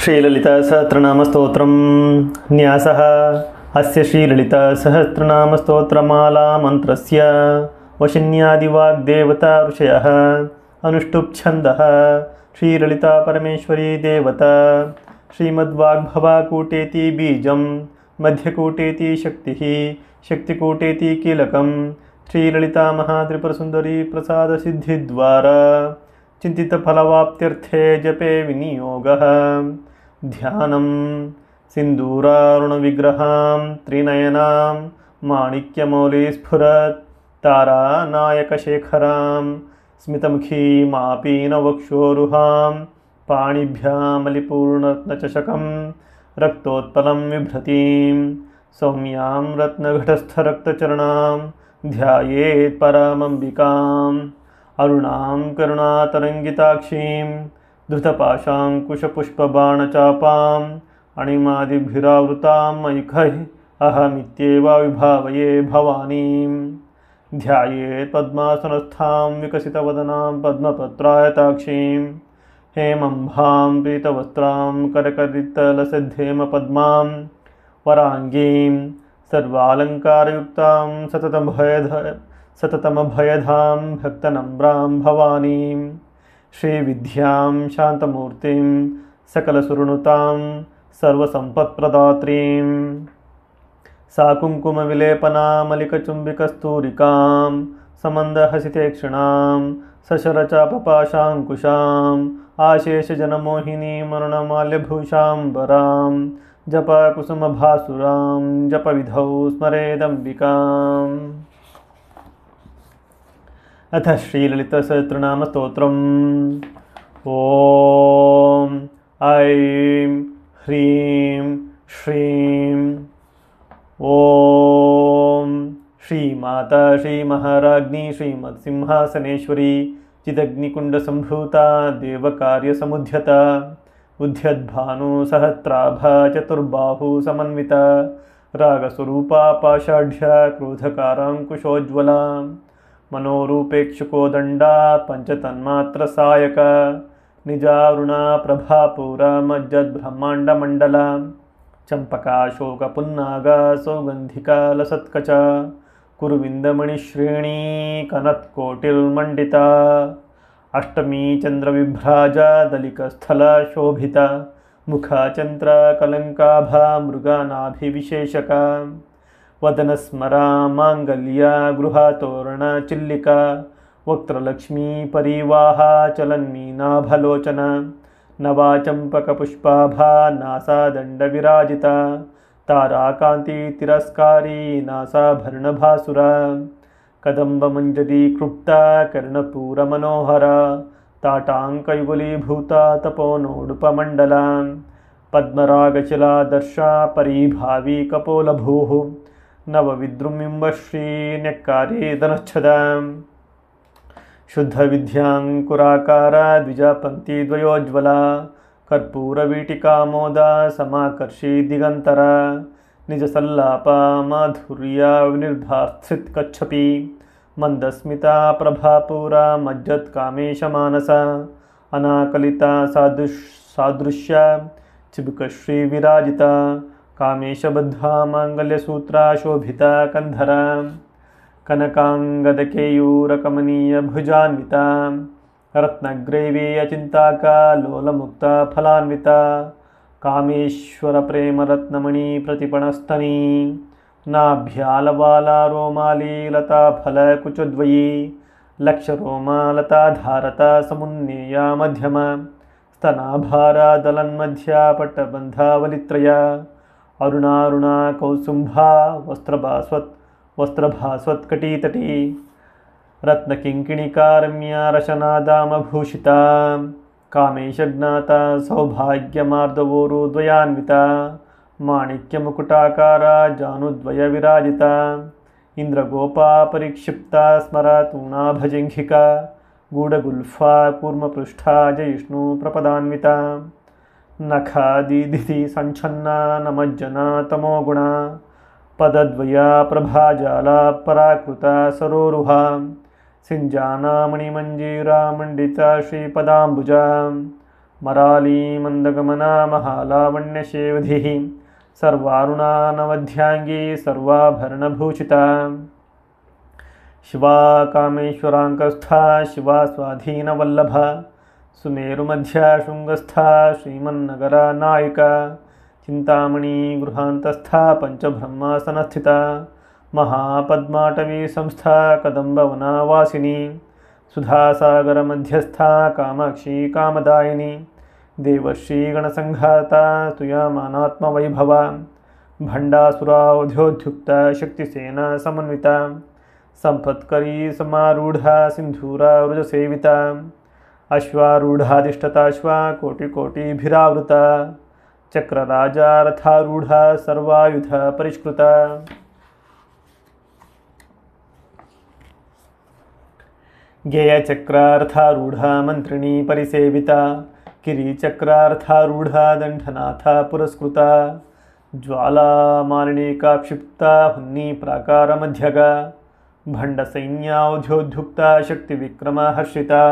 श्रीललितासहस्रनामस्तोत्रं न्यासः अस्य श्रीललितासहस्रनामस्तोत्रमाला मन्त्रस्य वशिन्यादिवाग्देवता ऋषयः अनुष्टुप्छन्दः श्रीललिता परमेश्वरी देवता श्रीमद्वाग्भवाकूटेति बीजं मध्यकूटेति शक्तिः शक्तिकूटेति कीलकं श्रीललिता महात्रिपुरसुन्दरी प्रसादसिद्धिद्वारा चिन्तितफलवाप्त्यर्थे जपे विनियोगः ध्यानं सिन्दूरारुणविग्रहां त्रिनयनां माणिक्यमौलिस्फुरत् तारानायकशेखरां स्मितमुखीमापीनवक्षोरुहां पाणिभ्यामलिपूर्णरत्नचषकं रक्तोत्पलं बिभ्रतीं सौम्यां रत्नघटस्थरक्तचरणां ध्यायेत् परमम्बिकाम् अरुणां करुणातरङ्गिताक्षीं धृतपाशाङ्कुशपुष्पबाणचापाम् अणिमादिभिरावृतां मयूखैः अहमित्येव विभावये भवानीं ध्यायेत् पद्मासनस्थां विकसितवदनां पद्मपत्रायताक्षीं हेमम्भां पीतवस्त्रां करकरितलसद्धेमपद्मां वराङ्गीं सर्वालङ्कारयुक्तां सततमभयधां भक्तनम्रां भवानीं श्रीविद्यां शान्तमूर्तिं सकलसुरनुतां सर्वसम्पत्प्रदात्रीं सा कुङ्कुमविलेपनामलिकचुम्बिकस्तूरिकां समन्दहसितेक्षणां सशरचापपाशाङ्कुशाम् आशेषजनमोहिनीमरुणमाल्यभूषाम्बरां जपकुसुमभासुरां जपविधौ स्मरेदम्बिकाम्। अथ श्रीललितासहस्रनामस्तोत्रम् ॐ ऐं ह्रीं श्रीं ॐ श्रीमाता श्रीमहाराज्ञी श्रीमत्सिंहासनेश्वरी चिदग्निकुण्डसम्भूता देवकार्यसमुद्यता उद्यद्भानुसहस्राभा चतुर्बाहु समन्विता रागस्वरूपा पाषाढ्या क्रोधकाराङ्कुशोज्ज्वला मनोरूपेक्षुकोदण्डा पञ्चतन्मात्रसायक निजारुणा प्रभापूरा मज्जद्ब्रह्माण्डमण्डला चम्पकाशोकपुन्नागा सौगन्धिका लसत्कचा कुरुविन्दमणिश्रेणी कनत्कोटिर्मण्डिता अष्टमी चन्द्रविभ्राजा दलिकस्थला शोभिता मुखाचन्द्रकलङ्काभा मृगानाभिविशेषका वदनस्मरा माङ्गल्या गृहातोरणचिल्लिका वक्त्रलक्ष्मी परिवाहा चलन्मीनाभलोचना नवाचम्पकपुष्पाभा नासादण्डविराजिता ताराकान्तितिरस्कारी नासाभरणभासुरा कदम्बमञ्जरी कृप्ता कर्णपूरमनोहरा ताटाङ्कयुगलीभूता तपोनोडुपमण्डला पद्मरागशिलादर्शा परिभावी कपोलभूः नवविद्रुमिम्बश्रीन्यक्कारी धनच्छदा शुद्धविद्याङ्कुराकारा द्विजापङ्क्तिद्वयोज्ज्वला कर्पूरवीटिकामोदा समाकर्षी दिगन्तरा निजसल्लापा माधुर्या विनिर्धास्थितकच्छपी मन्दस्मिता प्रभापूरा मज्जत्कामेशमानसा अनाकलिता सादृश्या चिबुकश्रीविराजिता कामेशबद्धा माङ्गल्यसूत्रा शोभिता कन्धरा कनकाङ्गदकेयूरकमनीयभुजान्विता रत्नग्रैवेयचिन्ताका लोलमुक्ता फलान्विता कामेश्वरप्रेमरत्नमणि प्रतिपणस्तनी नाभ्यालवाला रोमाली लताफलकुचद्वयी लक्षरोमा लताधारता समुन्नेया मध्यमा स्तनाभारा दलन्मध्या पट्टबन्धावलित्रया अरुणारुणा कौसुम्भा वस्त्रभास्वत्कटीतटी रत्नकिङ्किणिका रम्या रशनादामभूषिता कामेशज्ञाता सौभाग्यमार्दवोरुद्वयान्विता माणिक्यमुकुटाकारा जानुद्वयविराजिता इन्द्रगोपा परिक्षिप्ता स्मरातूणाभजङ्घिका गूढगुल्फा कूर्मपृष्ठा जयिष्णुप्रपदान्विता नखादिदिति सञ्छन्ना नमज्जना तमोगुणा पदद्वया प्रभाजाला पराकृता सरोरुहा सिञ्जाना मणिमञ्जीरा मण्डिता श्रीपदाम्बुजा मराली मंदगमना महालावण्यशेवधिः सर्वारुणानवध्यांगी सर्वाभरणभूषिता शिवा कामेश्वराङ्कस्था शिवा स्वाधीनवल्लभा सुमेरुमध्या शृङ्गस्था श्रीमन्नगरा नायिका चिन्तामणि गृहान्तस्था पञ्चब्रह्मासनस्थिता महापद्माटवी संस्था कदम्बवनावासिनी सुधासागरमध्यस्था कामाक्षी कामदायिनी देवर्षिगणसङ्घाता स्तूयमानात्मवैभवा भण्डासुरावध्योद्युक्ता शक्तिसेना समन्विता संपत्करी समारूढ़ा सिंधूरा वृजसेविता अश्वारूढ़ाधिष्ठताश्वा कोटिकोटिभिरावृता चक्रराजा रथारूढ़ा सर्वायुध परिष्कृता गेयचक्रार्थारूढ़ा मंत्रिणी परिसेविता किरीचक्रार्थारूढ़ा दंडनाथा पुरस्कृता ज्वालामालिनीका क्षिप्ता हुन्नी प्राकारमध्यगा भण्डसैन्यावध्योद्युक्ता शक्तिविक्रमा हर्षिता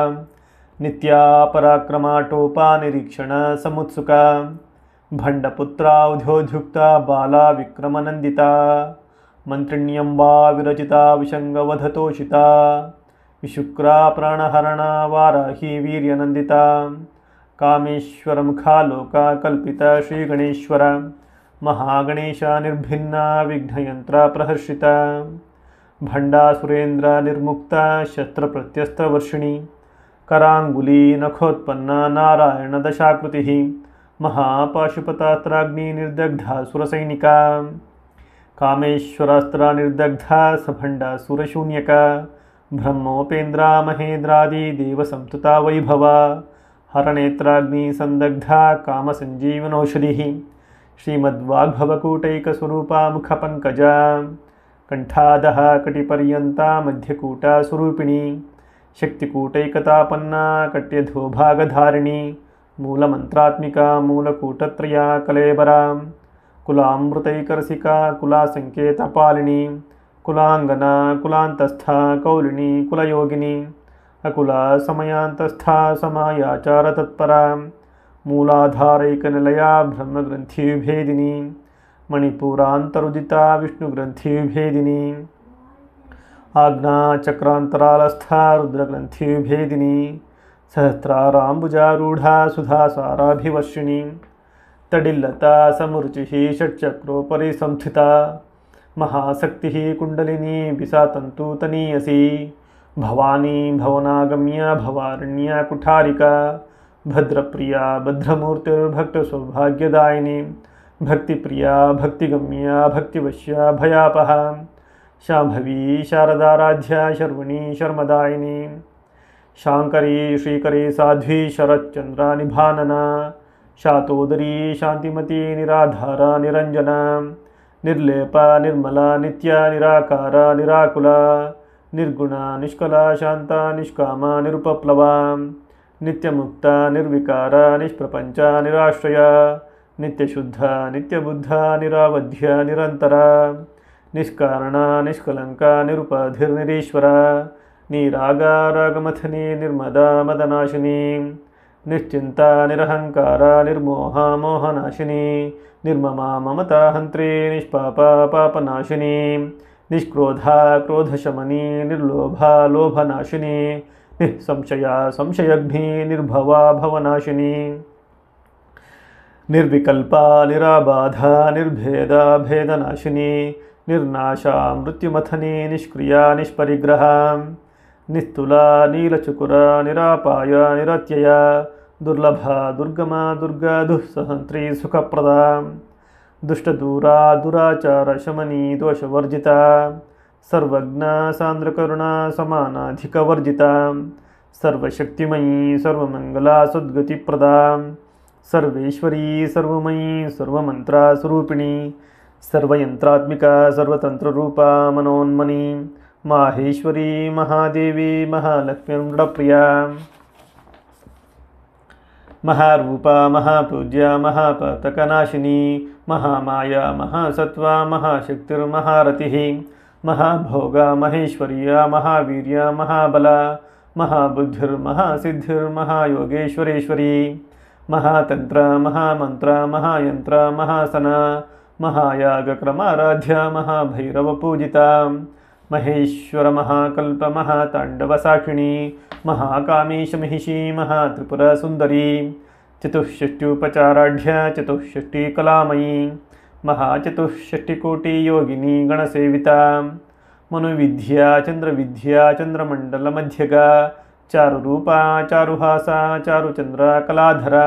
नित्या पराक्रमाटोपा निरीक्षण समुत्सुका भण्डपुत्रावध्योद्युक्ता बाला विक्रमनन्दिता मन्त्रिण्यम्बा विरचिता विषङ्गवधतोषिता विशुक्रा प्राणहरणा वाराही वीर्यनन्दिता कामेश्वरमुखा लोका कल्पिता श्रीगणेश्वर महागणेशा निर्भिन्ना विघ्नयन्त्रा प्रहर्षिता भण्डासुरेन्द्र निर्मुक्ता शस्त्रप्रत्यस्तवर्षिणी कराङ्गुली नखोत्पन्ना नारायण दशाकृतिः महापाशुपतास्त्राग्नि निर्दग्धा सुरसैनिका कामेश्वरास्त्र निर्दग्धा सभण्डासुरशून्यका ब्रह्मोपेन्द्रा महेन्द्रादि देवसंस्तुता वैभवा हरनेत्राग्नि संदग्धा कामसञ्जीवनौषधिः श्रीमद्वाग्भवकूटैकस्वरूपा मुखपङ्कजा कंठादः कटिपर्यन्ता मध्यकूटा स्वरूपिणी शक्तिकूटैकतापन्ना कट्यधोभागधारिणी मूलमन्त्रात्मिका मूलकूटत्रया कलेबरा कुलामृतैकरसिका कुलासंकेतपालिनी कुलांगना कुलांतस्था कौलिनी कुलयोगिनी अकुला समयांतस्था समायाचार तत्परा मूलाधारैकनिलया ब्रह्मग्रंथिविभेदिनी मणिपुरान्तरुदिता विष्णुग्रंथिविभेदिनी आज्ञा चक्रांतरालस्था रुद्रग्रंथिविभेदिनी सहस्राराम्बुजारूढ़ा सुधासाराभिवर्षिणी तडिल्लता समरुचिः षट्चक्रोपरि संस्थिता महाशक्तिः कुंडलिनी विसातन्तुतनीयसी भवानी भवनागम्या भवारण्या कुठारिका भद्रप्रिया भद्रमूर्तिर्भक्तसौभाग्यदायिनी भक्तिप्रिया भक्तिगम्या भक्तिवश्या भयापहा शाम्भवी शारदाराध्या शर्वणी शर्मदायिनी शांकरी श्रीकरी साध्वी शरच्चंद्रा निभानना शातोदरी शांतिमती निराधारा निरंजना निर्लेपा निर्मला नित्या निराकारा निराकुला निर्गुणा निष्कला शांता निष्कामा निरुपप्लवा नित्यमुक्ता निर्विकारा निष्प्रपंचा निराश्रया नित्यशुद्धा नित्यबुद्धा निरावध्या निरंतरा निष्कारणा निष्कलंका निरुपाधिर्निरीश्वरा निरागा रागमथनी निर्मदा मदनाशिनी निश्चिंता निरहंकारा निर्मोहा मोहनाशिनी निर्ममा ममता हंत्री निष्पापा पापनाशिनी निष्क्रोधा क्रोधशमनी निर्लोभा लोभनाशिनी निःसंशया संशयग्नि निर्भवा भवनाशिनी निर्विकल्पा निराबाधा निर्भेदा भेदनाशिनी निर्नाशा मृत्युमथनी निष्क्रिया निष्परिग्रहा निस्तुला नीलचुकुरा निरापाया निरत्यया दुर्लभा दुर्गमा दुर्गा दुःसहंत्री सुखप्रदा दुष्टदूरा दुराचार शमनी दोषवर्जिता सर्वज्ञा सांद्रकरुणा समानाधिकवर्जिता सर्वशक्तिमयी सर्वमंगला सद्गतिप्रदा सर्वेश्वरी सर्वमयी सर्वमंत्रा स्वरूपिणी सर्वयंत्रात्मिका सर्वतंत्ररूपा मनोन्मनी माहेश्वरी महादेवी महालक्ष्मी मृडप्रिया महारूपा महापूज्या महापातकनाशिनी महामाया महासत्वा महाशक्तिर्महारतिः महाभोगा महेश्वर्या महावीर्या महाबला महाबुद्धिर्महासिद्धिर्महायोगेश्वरेश्वरी महातंत्र महामंत्र महायंत्र महासन महायागक्रमाराध्य महाभैरवपूजिता महेश्वर महाकल्प महातांडवसाक्षिणी महाकामेशमहिषी महात्रिपुरसुन्दरी चतुष्षष्ट्युपचाराढ्य चतुष्षष्टिकलामयी महाचतुष्षष्टिकोटियोगिनी गणसेविता मनुविद्या चंद्रमंडलमध्यगा चारुरूपा चारुहासा चारुचंद्रा कलाधरा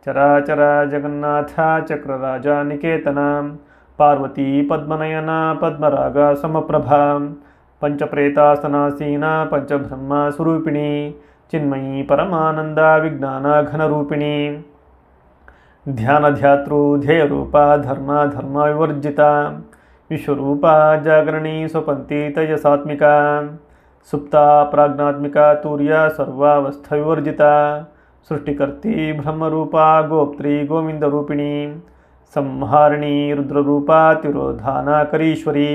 चराचरा जगन्नाथा चक्रराजा निकेतना पार्वती पद्मनयना पद्मरागा समप्रभा पंचप्रेतासनासीना पंचब्रह्मा स्वरूपिणी चिन्मयी परमानंदा विज्ञाना घनरूपिणी ध्यानध्यातृ ध्येयरूपा धर्मा विवर्जिता विश्वरूपा जागरणी स्वपंती तेजसात्मिका सुप्ता प्राज्ञात्मिका तूर्या सर्वावस्था विवर्जिता सृष्टिकर्ती ब्रह्मरूपा गोप्त्री गोविंदरूपिणी संहारिणी रुद्ररूपा तिरोधानाकरीश्वरी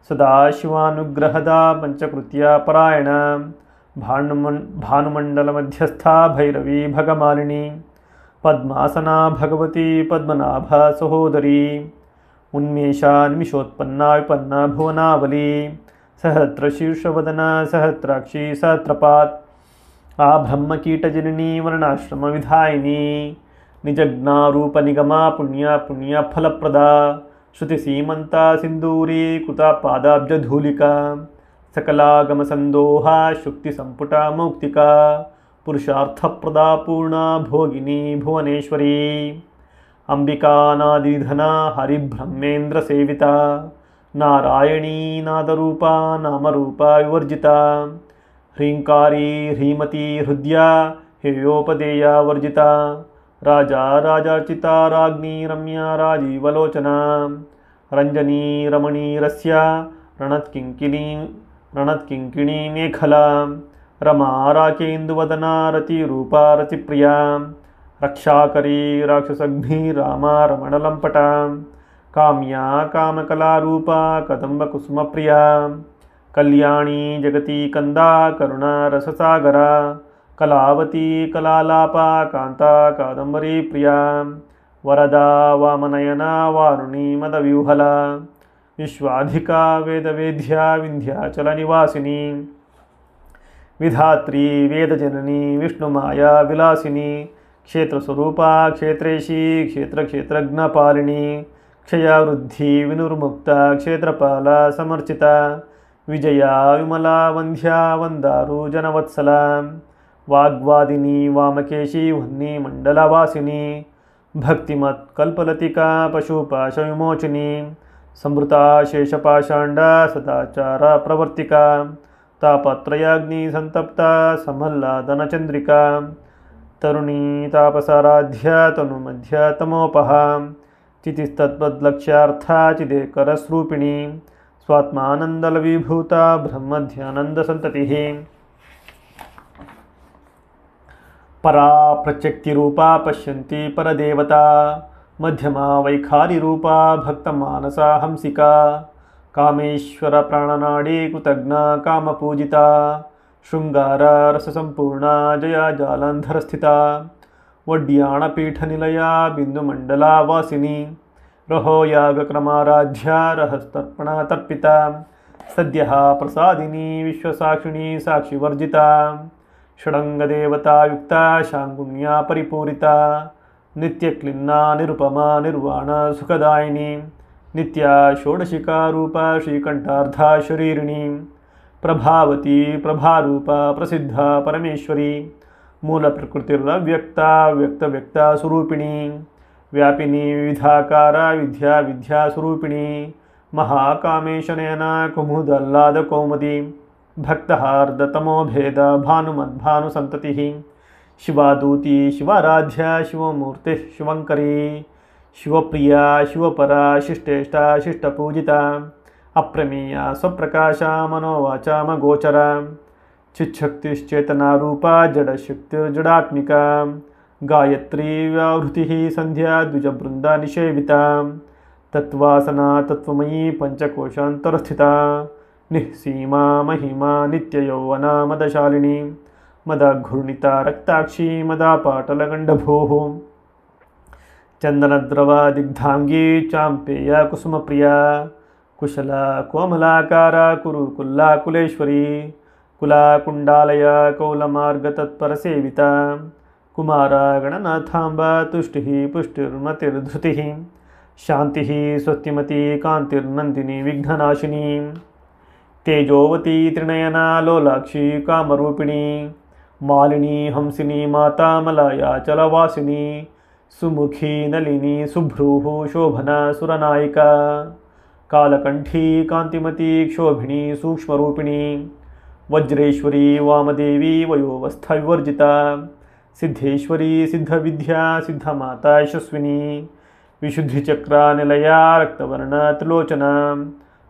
सदाशिवानुग्रहदा पंचकृत्या परायणा भानुमण्डलमध्यस्था भैरवी भगमालिनी पद्मासना भगवती पद्मनाभा सहोदरी उन्मेषा निमिषोत्पन्ना विपन्ना भुवनावली सहस्रशीर्षवदना सहस्राक्षी सहस्रपात् आब्रह्मकीटजननी वर्णाश्रमविधायिनी निजज्ञारूपनिगमा पुण्या फलप्रदा श्रुतिसीमन्ता सिन्दूरी कृता पादाब्जधूलिका सकलागमसन्दोहा शुक्तिसम्पुटा मौक्तिका पुरुषार्थप्रदा पूर्णा भोगिनी भुवनेश्वरी अम्बिकानादिधना हरिब्रह्मेन्द्रसेविता नारायणी नादरूपा नामरूपा विवर्जिता ह्रीङ्कारी ह्रीमती हृद्या हेयोपदेया वर्जिता राजा राजार्चिता राज्ञी रम्या राजीवलोचना रंजनी रमणी रस्या रणत्किङ्किणी मेखला रमा राकेन्दुवदना रतिरूपा रतिप्रिया रक्षाकरी राक्षसग्नि रामा रमणलम्पटा काम्या कामकलारूपा कदम्बकुसुमप्रिया कल्याणी जगती कंदा करुणा रससागरा कलावती कलालापा कांता कादंबरी प्रिया वरदा वामनयना वारुणी मदव्यूहला विश्वाधिका वेदवेद्या विंध्याचलनिवासिनी विधात्री वेदजननी विष्णुमाया विलासिनी क्षेत्रस्वरूपा क्षेत्रेशी क्षेत्रज्ञपालिनी क्षया वृद्धि विनुर्मुक्ता क्षेत्रपाला समर्चिता विजया विमला वंध्या वंदारु जनवत्सला वाग्वादिनी वामकेशी वह्नी मंडलवासिनी भक्तिमत्कल्पलतिका पशुपाशविमोचिनी समृता शेषपाषाण्डा सदाचारा प्रवर्तिका तापत्रयाग्नि संतप्ता समल्लादनचंद्रिका तरुणी तापसाराध्या तनुमध्या तमोपहा चितिस्तत्पद्लक्ष्यार्था चिदेकरस्रूपिणी स्वात्मानंदलविभूता ब्रह्मध्यानंदसंततिः परा प्रत्यक्तिरूपा पश्यन्ति परदेवता मध्यमा वैखारिरूपा भक्तमानसा हंसिका कामेश्वर प्राणनाडी कृतज्ञा कामपूजिता शृंगार रससंपूर्णा जया जालंधरस्थिता वड्याणपीठनिलया बिंदुमंडला वासिनी रहो यागक्रमाराध्या रहस्तर्पणा तर्पिता सद्यः प्रसादिनी विश्वसाक्षिणी साक्षिवर्जिता षडंगदेवता युक्ता शांगुण्या परिपूरिता नित्यक्लिन्ना निरुपमा निर्वाणा सुखदायिनी नित्या षोडशिका रूपा श्रीकंठार्धा शरीरिणी प्रभावती प्रभारूपा प्रसिद्धा परमेश्वरी मूलप्रकृतिरव्यक्ता व्यक्तव्यक्ता स्वरूपिणी व्यापिनी विविधाकारा विद्या स्वरूपिणी महाकामेशनयना कुमुदल्लादकौमुदी भक्तहार्दतमो भेद भानुमद्भानुसंततिः शिवादूती शिवाराध्या शिवमूर्तिः शिवंकरी शिवप्रिया शिवपरा शिष्टेष्टा शिष्टपूजिता अप्रमेया स्वप्रकाशा मनोवाचा मगोचरा चिच्छक्तिश्चेतनारूपा जडशक्तिर्जडात्मिका गायत्री व्याहृतिः संध्या द्विजवृंदा निषेविता तत्वासना तत्वमयी पंचकोशान्तरस्थिता निःसीमा महिमा नित्ययौवना मदशालिनी मदघूर्णिता रक्ताक्षी मदापाटलगण्डभोः चन्दनद्रवदिग्धाङ्गी चाम्पेया कुसुमप्रिया कुशला कोमलाकारा कुरुकुल्ला कुलेश्वरी कुलाकुण्डालया कौलमार्गतत्परसेविता कुमारा गणनाथाम्बा तुष्टिः पुष्टिर्मतिर्धृतिः शान्तिः स्वस्तिमती कान्तिर्नन्दिनी विघ्ननाशिनी तेजोवती त्रिनयना लोलाक्षी कामरूपिणी मालिनी हंसिनी माता मलयाचलवासिनी सुमुखी नलिनी सुभ्रूः शोभना सुरनायिका कालकण्ठी कान्तिमती क्षोभिणी सूक्ष्मरूपिणी वज्रेश्वरी वामदेवी वयोवस्थाविवर्जिता सिद्धेश्वरी सिद्धविद्या सिद्धमाता यशस्विनी विशुद्धिचक्रा निलया रक्तवर्णा त्रिलोचना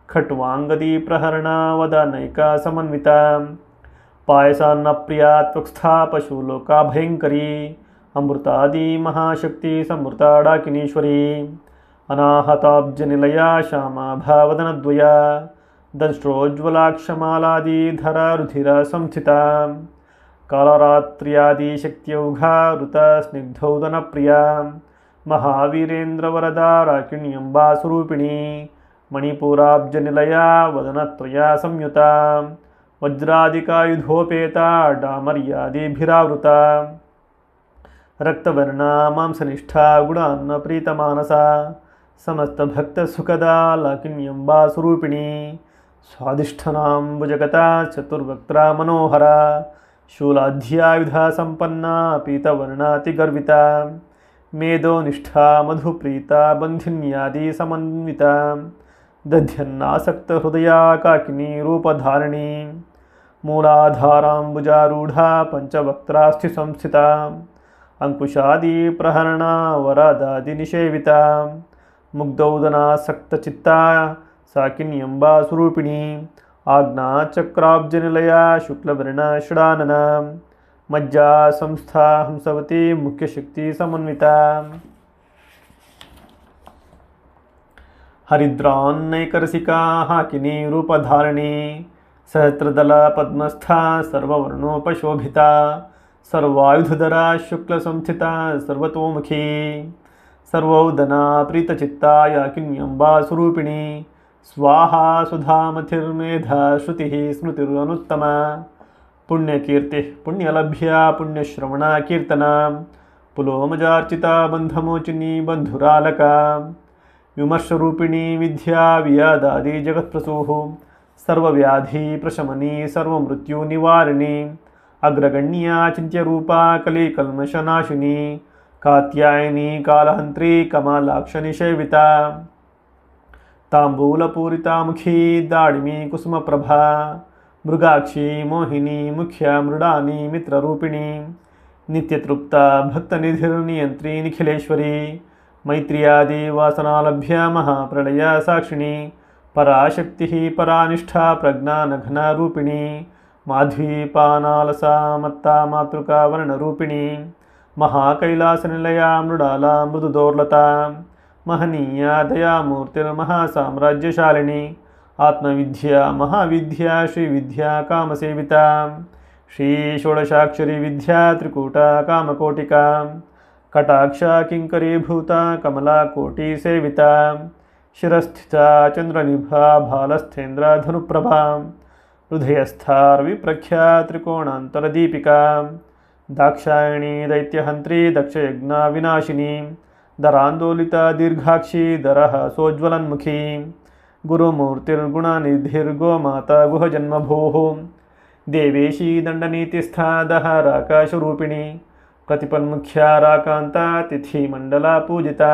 खट्वांगदी प्रहरणा वदानैका समन्विता पायसान्नप्रिया त्वक्स्था पशुलोका भयंकरी अमृतादि महाशक्ति समृता डाकिनीश्वरी अनाहताब्जनिलया श्यामा भावदनद्वया दंष्ट्रोज्ज्वलाक्षमालादिधरा रुधिरा संस्थिता कालरात्र्यादिशक्त्यौघा ऋता स्निग्धौदनप्रिया महावीरेन्द्रवरदा राकिण्यम्बा स्वरूपिणी मणिपुराब्जनिलया वदनत्रया संयुता वज्रादिकायुधोपेता डामर्यादिभिरावृता रक्तवर्णा मांसनिष्ठा गुणान्न प्रीतमानसा समस्तभक्तसुखदा लाकिन्यम्बा स्वरूपिणी स्वादिष्ठनाम्बुजगता चतुर्वक्त्रा मनोहरा शूलाध्यायुधा संपन्ना पीतवर्णातिगर्विता मेधोनिष्ठा मधुप्रीता बन्धिन्यादि समन्विता दध्यन्नासक्तहृदया काकिनी रूपधारिणी मूलाधाराम्बुजारूढ़ा पंचवक्त्रास्थि संस्थिता अंकुशादि प्रहरणा वरदादिनिषेविता मुग्धौदनासक्तचित्ता साकिन्यम्बा स्वरूपिणी आज्ञा चक्राब्जनिलया शुक्लवर्णा षडानना मज्जा संस्था हंसवती मुख्यशक्ति समन्विता हरिद्रान्नैकरसिका हाकिनी रूपधारिणी सहस्रदला पद्मस्था सर्ववर्णोपशोभिता सर्वायुधधरा शुक्लसंस्थिता सर्वतोमुखी सर्वौदना प्रीतचित्ता याकिन्यम्बा स्वरूपिणी स्वाहा सुधामथिर्मेधा श्रुतिः स्मृतिरनुत्तमा पुण्यकीर्तिः पुण्यलभ्या पुण्यश्रवणा कीर्तना पुलोमजार्चिता बन्धमोचिनी बन्धुरालका विमर्शरूपिणी विद्या वियादादि जगत्प्रसूः सर्वव्याधि प्रशमनी सर्वमृत्युनिवारिणी अग्रगण्या चिन्त्यरूपा कलिकल्मषनाशिनी कात्यायनी कालहन्त्री कमलाक्षनिषेविता ताम्बूलपूरितामुखी दाडिमी कुसुमप्रभा मृगाक्षी मोहिनी मुख्या मृडानी मित्ररूपिणी नित्यतृप्ता भक्तनिधिर्नियन्त्री निखिलेश्वरी मैत्र्यादि वासनालभ्या महाप्रलया साक्षिणी पराशक्तिः परानिष्ठा प्रज्ञानघना रूपिणी माध्वीपानालसा मत्ता मातृका वर्णरूपिणी महाकैलासनिलया मृडाला मृदुदौर्लता महनीया दयामूर्तिर्महासाम्राज्यशालिनी आत्मविद्या महाविद्या श्रीविद्या कामसेविता श्रीषोडशाक्षरी विद्या त्रिकूटा कामकोटिका कटाक्षा किङ्करीभूता कमलाकोटिसेविता शिरस्थिता चन्द्रनिभा भालस्थेन्द्रा धनुप्रभा हृदयस्था रविप्रख्या त्रिकोणान्तरदीपिका दाक्षायणी दैत्यहन्त्री दक्षयज्ञा विनाशिनी दरान्दोलिता दीर्घाक्षी दरः सोज्ज्वलन्मुखी गुरुमूर्तिर्गुणनिधिर्गोमाता गुहजन्मभोः देवेशी दण्डनीतिस्था दहराकाशरूपिणी प्रतिपन्मुख्या राकान्ता तिथिमण्डला पूजिता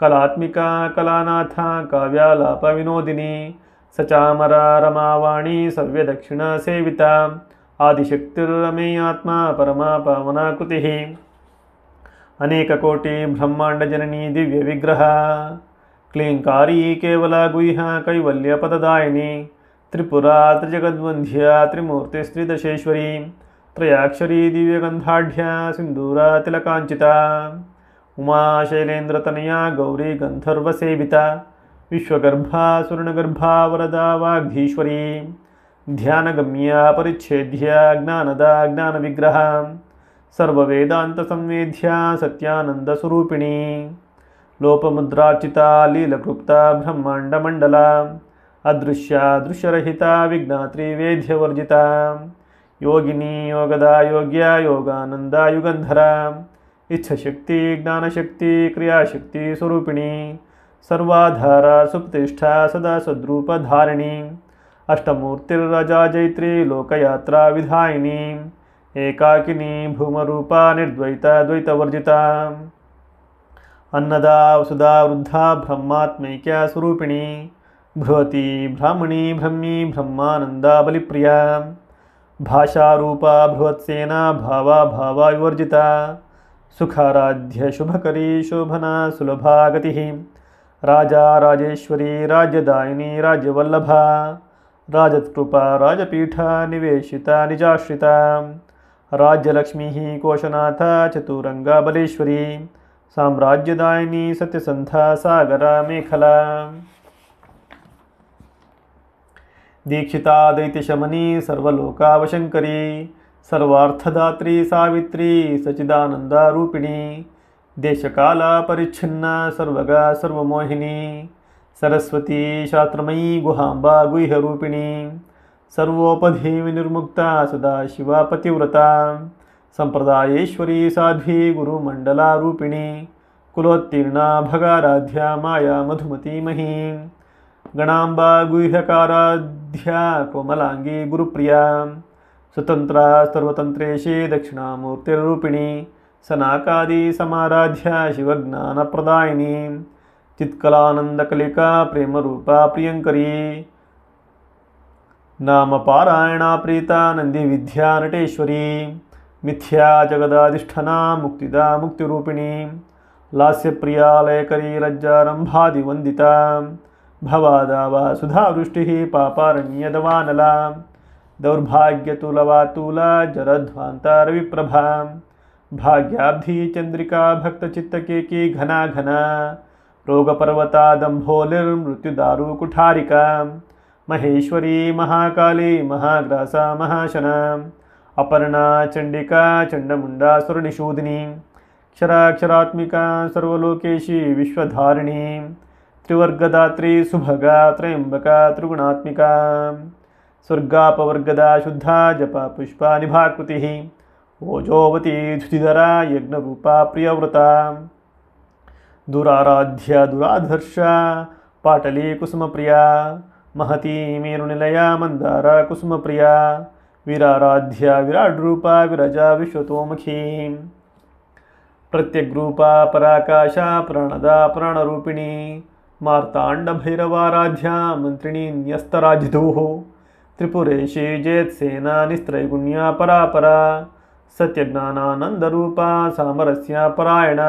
कलात्मिका कलानाथा काव्यालापविनोदिनी सचामरा रमावाणी सव्यदक्षिणा सेविता आदिशक्तिरमेयात्मा परमा पावनाकृतिः अनेककोटि ब्रह्माण्डजननी दिव्यविग्रह क्लीङ्कारी केवला गुह्या कैवल्यपददायिनी त्रिपुरा त्रिजगद्वन्ध्या त्रिमूर्तिस्त्रिदशेश्वरी त्रयाक्षरी दिव्यगन्धाढ्या सिन्दूरा तिलकाञ्चिता उमा शैलेन्द्रतनया गौरी गन्धर्वसेविता विश्वगर्भा सुवर्णगर्भा वरदा वाग्धीश्वरी ಧ್ಯಾನಗಮ್ಯ ಪರಿಚ್ಛೇದ್ಯ ಜ್ಞಾನದ ಜ್ಞಾನವಿಗ್ರಹ ಸರ್ವವೇದಾಂತಸಂವೇದ್ಯ ಸತ್ಯಾನಂದಸ್ವರೂಪಿಣಿ ಲೋಪಮುದ್ರಾರ್ಚಿತ ಲೀಲಕೃಪ್ತ ಬ್ರಹ್ಮಾಂಡಮಂಡಲ ಅದೃಶ್ಯ ದೃಶ್ಯರಹಿತ ವಿಜ್ಞಾತ್ರಿ ವೇದ್ಯವರ್ಜಿತ ಯೋಗಿನಿ ಯೋಗದ ಯೋಗ್ಯ ಯೋಗಾನಂದ ಯುಗಂಧರ ಇಚ್ಛಾಶಕ್ತಿ ಜ್ಞಾನಶಕ್ತಿ ಕ್ರಿಯಾಶಕ್ತಿ ಸ್ವರೂಪಿಣಿ ಸರ್ವಾಧಾರ ಸುಪ್ರತಿಷ್ಠಾ ಸದಾ ಸದ್ರೂಪಧಾರಿಣಿ ಅಷ್ಟಮೂರ್ತಿರ್ರಜಾ ಜೈತ್ರಿ ಲೋಕಯಾತ್ರಾ ವಿಧಾಯಿನಿ ಏಕಾಕಿನಿ ಭೂಮರೂಪ ನಿರ್ದ್ವೈತ ದ್ವೈತವರ್ಜಿತ ಅನ್ನದ ವಸುಧಾ ವೃದ್ಧ ಬ್ರಹ್ಮಾತ್ಮೈಕ್ಯ ಸ್ವರೂಪಿಣಿ ಬೃಹತಿ ಬ್ರಾಹ್ಮಣಿ ಬ್ರಹ್ಮಿ ಬ್ರಹ್ಮಾನಂದ ಬಲಿಪ್ರಿಯ ಭಾಷಾರೂಪ ಬೃಹತ್ಸೇನ ಭಾವ ಭಾವ ವಿವರ್ಜಿತ ಸುಖಾರಾಧ್ಯ ಶುಭಕರಿ ಶೋಭನಾ ಸುಲಭಾ ಗತಿ ರಾಜಾ ರಾಜೇಶ್ವರಿ ರಾಜ್ಯದಾಯಿನಿ ರಾಜ್ಯವಲ್ಲಭ ರಾಜತ್ಕೃಪಾ ರಾಜಪೀಠ ನಿವೇಶಿತ ನಿಜಾಶ್ರಿತ ರಾಜ್ಯಲಕ್ಷ್ಮೀ ಕೋಶನಾಥ ಚತುರಂಗ ಬಲೇಶ್ವರಿ ಸಾಮ್ರಾಜ್ಯದಾಯಿನಿ ಸತ್ಯಸಂಧ ಸಾಗರ ಮೇಖಲಾ ದೀಕ್ಷಿತಾ ದೈತ್ಯಶಮನಿ ಸರ್ವಲೋಕಾವಶಂಕರಿ ಸರ್ವಾರ್ಥದಾತ್ರಿ ಸಾವಿತ್ರಿ ಸಚಿದಾನಂದ ರೂಪಿಣಿ ದೇಶಕಾಲ ಪರಿಚ್ಛಿನ್ನ ಸರ್ವಗ ಸರ್ವಮೋಹಿನಿ ಸರಸ್ವತಿ ಶಾಸ್ತ್ರಮಯೀ ಗುಹಾಂಬಾ ಗುಹ್ಯರೂಪಿಣಿ ಸರ್ವೋಪಧಿ ವಿನಿರ್ಮುಕ್ತ ಸದಾಶಿವ ಪತಿವ್ರತ ಸಂಪ್ರದಾಯೇಶ್ವರಿ ಸಾಧ್ವಿ ಗುರುಮಂಡಲಾರೂಪಿಣಿ ಕುಲೋತ್ತೀರ್ಣ ಭಗಾರಾಧ್ಯ ಮಾಯಾ ಮಧುಮತಿ ಮಹೀ ಗಣಾಂಬಾ ಗುಹ್ಯಕಾರಾಧ್ಯ ಕೋಮಲಾಂಗಿ ಗುರುಪ್ರಿಯಾ ಸ್ವತಂತ್ರ ಸರ್ವತಂತ್ರೇಶಿ ದಕ್ಷಿಣಾಮೂರ್ತಿರೂಪಿಣಿ ಸನಾಕಾದಿ ಸಮಾರಾಧ್ಯ ಶಿವಜ್ಞಾನಪ್ರದಾಯಿನಿ ಚಿತ್ಕಲಾನಂದಕಲಿಕಾ ಪ್ರೇಮರೂಪ ಪ್ರಿಯಂಕರಿ ನಾಮ ಪಾರಾಯಣ ಪ್ರೀತ ನಂದಿ ವಿದ್ಯಾ ನಟೇಶ್ವರಿ ಮಿಥ್ಯಾ ಜಗದಾಧಿಷ್ಠಾನ ಮುಕ್ತಿದ ಮುಕ್ತಿರೂಪಿಣಿ ಲಾಸ್ಯಪ್ರಿಯಾ ಲಯಕರಿ ರಜ್ಜಾರಂಭಾದಿ ವಂದಿತ ಭವಾದಾವ ಸುಧಾವೃಷ್ಟಿ ಪಾಪಾರಣ್ಯದವಾನಲ ದೌರ್ಭಾಗ್ಯತುಲವಾತೂಲ ಜರಧ್ವಾಂತ ರವಿಪ್ರಭಾ ಭಾಗ್ಯಾಬ್ಧಿ ಚಂದ್ರಿಕಾ ಭಕ್ತಚಿತ್ತಕೇಕಿ ಘನಾ ಘನಾ ರೋಗಪರ್ವತ ದಂಭೋಲಿರ್ಮೃತ್ಯುದಾರು ಕುಠಾರಿಕಾ ಮಹೇಶ್ವರಿ ಮಹಾಕಾಳಿ ಮಹಾಗ್ರಾಸ ಮಹಾಶನ ಅಪರ್ಣಾ ಚಂಡಿಕಾ ಚಂಡಮುಂಡಾ ಸುರನಿಷೂದಿನಿ ಕ್ಷರಾಕ್ಷರಾತ್ಮಿಕಾ ಸರ್ವಲೋಕೇಶಿ ವಿಶ್ವಧಾರಿಣಿ ತ್ರಿವರ್ಗದಾತ್ರಿ ಸುಭಗಾ ತ್ರಯಂಬಕ ತ್ರಿಗುಣಾತ್ಮಿಕಾ ಸ್ವರ್ಗಾಪವರ್ಗದ ಶುದ್ಧ ಜಪ ಪುಷ್ಪ ನಿಭಾಕೃತಿ ಓಜೋವತಿ ಧುತಿಧರ ಯಜ್ಞರೂಪ ಪ್ರಿಯವ್ರತ ದುರಾರಾಧ್ಯ ದುರಾಧರ್ಷ ಪಾಟಲಿ ಕುಸುಮಪ್ರಿಯ ಮಹತಿ ಮೇರುನಿಲಯ ಮಂದಾರ ಕುಸುಮಪ್ರಿಯ ವೀರಾರಾಧ್ಯ ವಿರಾಟ್ ರೂಪ ವಿರಜ ವಿಶ್ವತೋಮುಖಿ ಪ್ರತ್ಯಗ್ರೂಪ ಪರಾಕಾಶ ಪ್ರಾಣದ ಪ್ರಾಣರೂಪಿಣಿ ಮಾರ್ತಾಂಡ ಭೈರವಾರಾಧ್ಯ ಮಂತ್ರಿಣಿ ನ್ಯಸ್ತರಾಜಿಧೂಃ ತ್ರಿಪುರೇಶಿ ಜಯತ್ಸೇನ ನಿಸ್ತ್ರೈಗುಣ್ಯ ಪರಾಪರ ಸತ್ಯಜ್ಞಾನಾನಂದರೂಪ ಸಾಮರಸ್ಯ ಪರಾಯಣ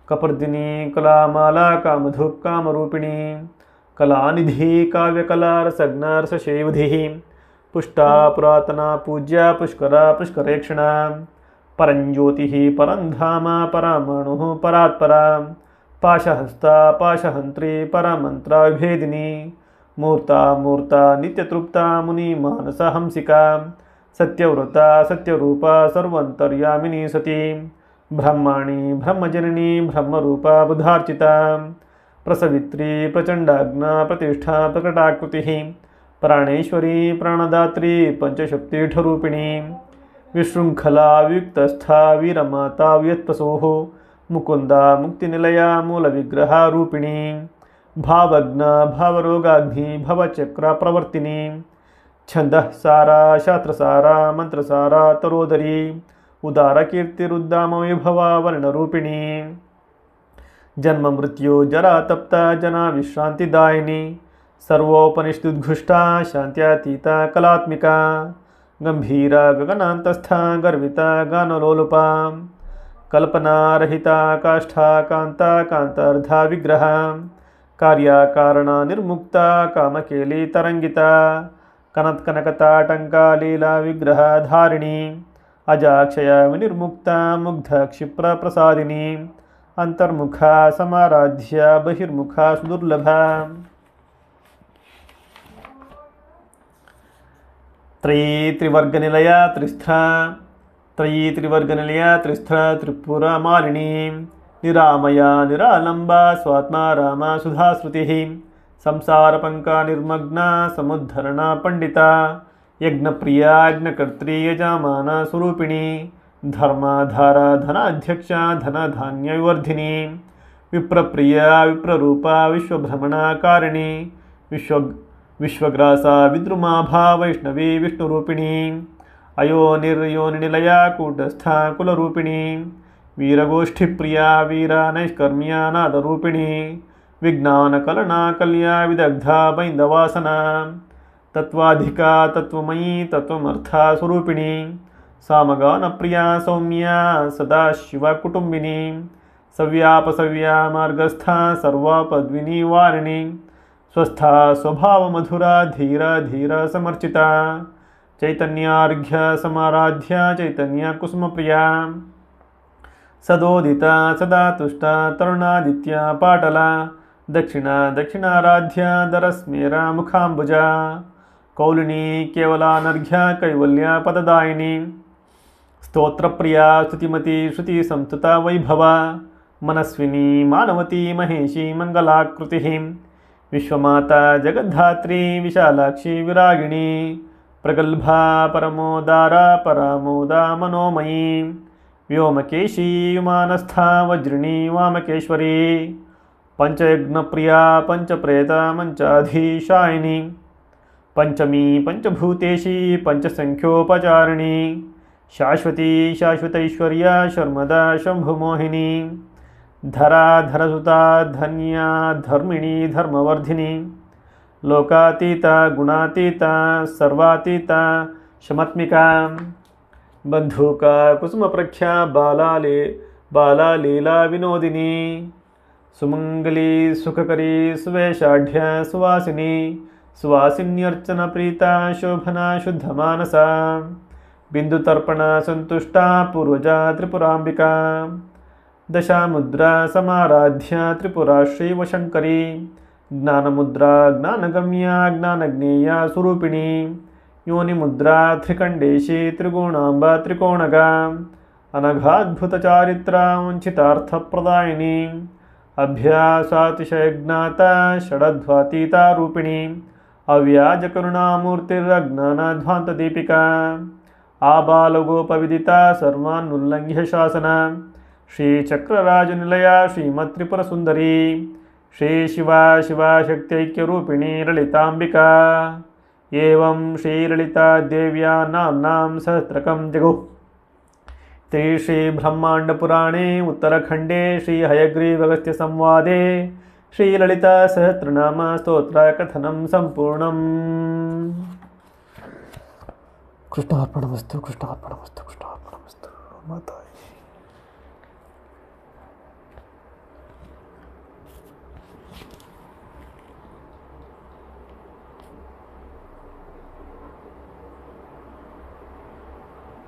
ಕಪರ್ದಿನಿ ಕಲಾಮಾಲಾ ಕಾಮಧು ಕಾಮರೂಪಿಣಿ ಕಲಾನಿಧಿ ಕಾವ್ಯಕಲಾ ರಸಜ್ಞ ರಸಶೈವಧಿ ಪುಷ್ಟಾ ಪುರಾತನ ಪೂಜ್ಯ ಪುಷ್ಕರ ಪುಷ್ಕರೇಕ್ಷಣ ಪರಂಜ್ಯೋತಿ ಪರಂಧಾಮ ಪರಮಾಣು ಪರಾತ್ಪರ ಪಾಶಹಸ್ತ ಪಾಶಹಂತ್ರಿ ಪರಮಂತ್ರ ವಿಭೇದಿನಿ ಮೂರ್ತ ಮೂರ್ತ ನಿತ್ಯತೃಪ್ತ ಮುನಿ ಮಾನಸ ಹಂಸಿಕಾ ಸತ್ಯವ್ರತ ಸತ್ಯರೂಪ ಸರ್ವಂತರ್ಯಾಮಿನಿ ಸತಿ ಬ್ರಹ್ಮಾಣಿ ಬ್ರಹ್ಮಜನನಿ ಬ್ರಹ್ಮರೂಪ ಬುಧಾರ್ಚಿತ ಪ್ರಸವಿತ್ರಿ ಪ್ರಚಂಡಾಗ್ನ ಪ್ರತಿಷ್ಠಾ ಪ್ರಕಟಾಕೃತಿ ಪ್ರಾಣೇಶ್ವರಿ ಪ್ರಾಣದಾತ್ರಿ ಪಂಚಶಕ್ತಿಠರೂಪಿಣಿ ವಿಶೃಂಖಲಾ ವಿಯುಕ್ತಸ್ಥಾ ವೀರಮಾತಾ ವ್ಯತ್ಪಸೋಃ ಮುಕುಂದ ಮುಕ್ತಿನಿಲಯ ಮೂಲವಿಗ್ರಹ ರೂಪಿಣಿ ಭಾವಜ್ಞ ಭಾವರೋಗಾಗ್ನಿ ಭವಚಕ್ರ ಪ್ರವರ್ತಿನಿ ಛಂದಃ ಸಾರ ಶಾಸ್ತ್ರಸಾರ ಮಂತ್ರಸಾರ ತರೋದರಿ ಉದಾರ ಕೀರ್ತಿರುದ್ದಾಮ ವಿಭವ ವರ್ಣರೂಪಿಣಿ ಜನ್ಮ ಮೃತ್ಯು ಜರಾ ತಪ್ತ ಜನ ವಿಶ್ರಾಂತಿದಾಯಿನಿ ಸರ್ವೋಪನಿಷದುದ್ಘುಷ್ಟ ಶಾಂತ್ಯಾತೀತ ಕಲಾತ್ಮಿಕ ಗಂಭೀರ ಗಗನಾಂತಸ್ಥ ಗರ್ವಿತ ಗಾನಲೋಲುಪ ಕಲ್ಪನಾರಹಿತ ಕಾಷ್ಠಾ ಕಾಂತ ಕಾಂತಾರ್ಧ ವಿಗ್ರಹ ಕಾರ್ಯಕಾರಣ ನಿರ್ಮುಕ್ತ ಕಾಮಕೇಲಿ ತರಂಗಿತ ಕನತ್ಕನಕತಾಟಂಕ ಲೀಲಾ ವಿಗ್ರಹ ಧಾರಿಣಿ ಅಜಾಕ್ಷಯ ವಿನಿರ್ಮುಕ್ತ ಮುಗ್ಧ ಕ್ಷಿಪ್ರ ಪ್ರಸಾದಿನಿ ಅಂತರ್ಮುಖ ಸಮಾರಾಧ್ಯ ಬಹಿರ್ಮುಖ ಸುದುರ್ಲಭ ತ್ರಯೀ ತ್ರಿವರ್ಗನಿಲಯ ತ್ರಿಸ್ಥ ತ್ರಯೀ ತ್ರಿವರ್ಗನಿಲಯ ತ್ರಿಸ್ಥ ತ್ರಿಪುರ ಮಾಲಿನಿ ನಿರಾಮಯ ನಿರಾಲಂಬ ಸ್ವಾತ್ಮ ರಾಮ ಸುಧಾಶ್ರುತಿ ಸಂಸಾರ ಪಂಕ ನಿರ್ಮಗ್ನ ಸಮುದ್ಧರಣ ಪಂಡಿತ ಯಜ್ಞಪ್ರಿಯ ಯಜ್ಞಕರ್ತ್ರಿ ಯಜಮಾನ ಸ್ವರೂಪಿಣಿ ಧರ್ಮಾಧಾರ ಧನಾಧ್ಯಕ್ಷ ಧನಧಾನ್ಯ ವಿವರ್ಧಿನಿ ವಿಪ್ರಪ್ರಿಯ ವಿಪ್ರರೂಪ ವಿಶ್ವಭ್ರಮಣಕಾರಿಣಿ ವಿಶ್ವಗ್ರಾಸ ವಿದ್ರುಮಾಭಾ ವೈಷ್ಣವಿ ವಿಷ್ಣುರೂಪಿಣಿ ಅಯೋನಿರ್ಯೋನಿನಿಲಯ ಕೂಟಸ್ಥ ಕುಲರೂಪಿಣಿ ವೀರಗೋಷ್ಠಿಪ್ರಿಯ ವೀರ ನೈಷ್ಕರ್ಮ್ಯ ನಾದರೂಪಿಣಿ ವಿಜ್ಞಾನಕಲನಾ ಕಲ್ಯ ವಿದಗ್ಧ ಬೈಂದವಾಸನ ತತ್ವಾಧಿಕ ತತ್ವಮಯೀ ತತ್ವಮರ್ಥ ಸ್ವರೂಪಿಣಿ ಸಾಮಗಾನಪ್ರಿಯ ಸೌಮ್ಯ ಸದಾಶಿವ ಕುಟುಂಬಿನಿ ಸವ್ಯಾಪಸವ್ಯ ಮಾರ್ಗಸ್ಥ ಸರ್ವಾಪದ್ವಿನಿ ವಾರಿಣಿ ಸ್ವಸ್ಥ ಸ್ವಭಾವ ಮಧುರ ಧೀರ ಧೀರ ಸಮರ್ಚಿತ ಚೈತನ್ಯಾರ್ಘ್ಯ ಸಮಾರಾಧ್ಯ ಚೈತನ್ಯ ಕುಸುಮಪ್ರಿಯ ಸದೋದಿತ ಸದಾ ತುಷ್ಟ ತರುಣಾದಿತ್ಯ ಪಾಟಲ ದಕ್ಷಿಣ ದಕ್ಷಿಣಾರಾಧ್ಯ ದರಸ್ಮೇರ ಮುಖಾಂಬುಜ ಕೌಲಿನಿ ಕೇವಲಾನರ್ಘ್ಯ ಕೈವಲ್ಯ ಪದದಾಯಿನಿ ಸ್ತೋತ್ರಪ್ರಿಯ ಸ್ತುತಿಮತಿ ಶ್ರುತಿ ಸಂಸ್ತುತ ವೈಭವ ಮನಸ್ವಿನಿ ಮಾನವತಿ ಮಹೇಶಿ ಮಂಗಲಾಕೃತಿ ವಿಶ್ವಮಾತಾ ಜಗದ್ಧಾತ್ರಿ ವಿಶಾಲಾಕ್ಷಿ ವಿರಾಗಿಣಿ ಪ್ರಗಲ್ಭಾ ಪರಮೋದಾರ ಪರಾಮೋದ ಮನೋಮಯೀ ವ್ಯೋಮಕೇಶಿ ವಿಮಾನಸ್ಥ ವಜ್ರಿಣಿ ವಾಮಕೇಶ್ವರಿ ಪಂಚಯಜ್ಞಪ್ರಿಯಾ ಪಂಚಪ್ರೇತ ಮಂಚಾಧೀಶಾಯಿನಿ ಪಂಚಮೀ ಪಂಚಭೂತೇಶಿ ಪಂಚಸಂಖ್ಯೋಪಚಾರಿಣಿ ಶಾಶ್ವತಿ ಶಾಶ್ವತೈಶ್ವರ್ಯ ಶರ್ಮದ ಶಂಭುಮೋಹಿನಿ ಧರಾಧರಸುತಾ ಧನ್ಯ ಧರ್ಮಿಣಿ ಧರ್ಮವರ್ಧಿನಿ ಲೋಕಾತೀತ ಗುಣಾತೀತ ಸರ್ವಾತೀತ ಶಮತ್ಮಿಕಾ ಬಂಧೂಕ ಕುಸುಮಪ್ರಖ್ಯಾ ಬಾಲಾಲೀಲಾ ವಿನೋದಿನಿ ಸುಮಂಗಲಿ ಸುಖಕರಿ ಸುವೇಷಾಢ್ಯ ಸುವಾಸಿನಿ ಸುವಾಸಿನ್ಯರ್ಚನ ಪ್ರೀತ ಶೋಭನ ಶುದ್ಧ ಮಾನಸ ಬಿಂದುತರ್ಪಣ ಸಂತುಷ್ಟ ಪೂರ್ವಜ ತ್ರಿಪುರಾಂಬಿಕಾ ದಶಾಮುದ್ರಾ ಸಮಾರಾಧ್ಯ ತ್ರಿಪುರಾ ಶ್ರೀವಶಂಕರಿ ಜ್ಞಾನಮುದ್ರಾ ಜ್ಞಾನಗಮ್ಯ ಜ್ಞಾನಜ್ಞೇಯ ಸ್ವರೂಪಿಣಿ ಯೋನಿಮುದ್ರಾ ತ್ರಿಖಂಡೇಶಿ ತ್ರಿಗುಣಾಂಬ ತ್ರಿಕೋಣಗ ಅನಘಾದ್ಭುತ ಚಾರಿತ್ರ ವಂಚಿತಾರ್ಥಪ್ರದಾಯಿನಿ ಅಭ್ಯಾಸಾತಿಶಯಜ್ಞಾತ ಷಡಧ್ವಾತೀತ ರೂಪಿಣಿ ಅವ್ಯಾಜಕರುಣಾಮೂರ್ತಿರಜ್ಞಾನಧ್ವಾಂತದೀಪಿಕಾ ಆಬಾಲಗೋಪವಿದಿತ ಸರ್ವಾನ್ನುಲ್ಲಂಘ್ಯ ಶಾಸನ ಶ್ರೀಚಕ್ರರಾಜನಿಲಯ ಶ್ರೀಮತ್ತ್ರಿಪುರಸುಂದರಿ ಶ್ರೀ ಶಿವಾ ಶಿವಶಕ್ತೈಕ್ಯರೂಪಿಣಿ ಲಲಿತಾಂಬಿಕಾ ಏವಂ ಶ್ರೀಲಲಿತಾ ದೇವ್ಯಾ ನಾಮ್ನಾಂ ಸಹಸ್ರಕಂ ಜಗುಃ ಶ್ರೀ ಬ್ರಹ್ಮಾಂಡಪುರಾಣೇ ಉತ್ತರಖಂಡೇ ಶ್ರೀ ಹಯಗ್ರೀವಗಸ್ತ್ಯ ಸಂವಾದೇ ಶ್ರೀಲಲಿತಾ ಸಹಸ್ರನಾಮ ಸ್ತೋತ್ರ ಕಥನಂ ಸಂಪೂರ್ಣಂ. ಕೃಷ್ಣಾರ್ಪಣಮಸ್ತು ಕೃಷ್ಣಾರ್ಪಣಮಸ್ತು ಕೃಷ್ಣಾರ್ಪಣಮಸ್ತು ಮಾತಾ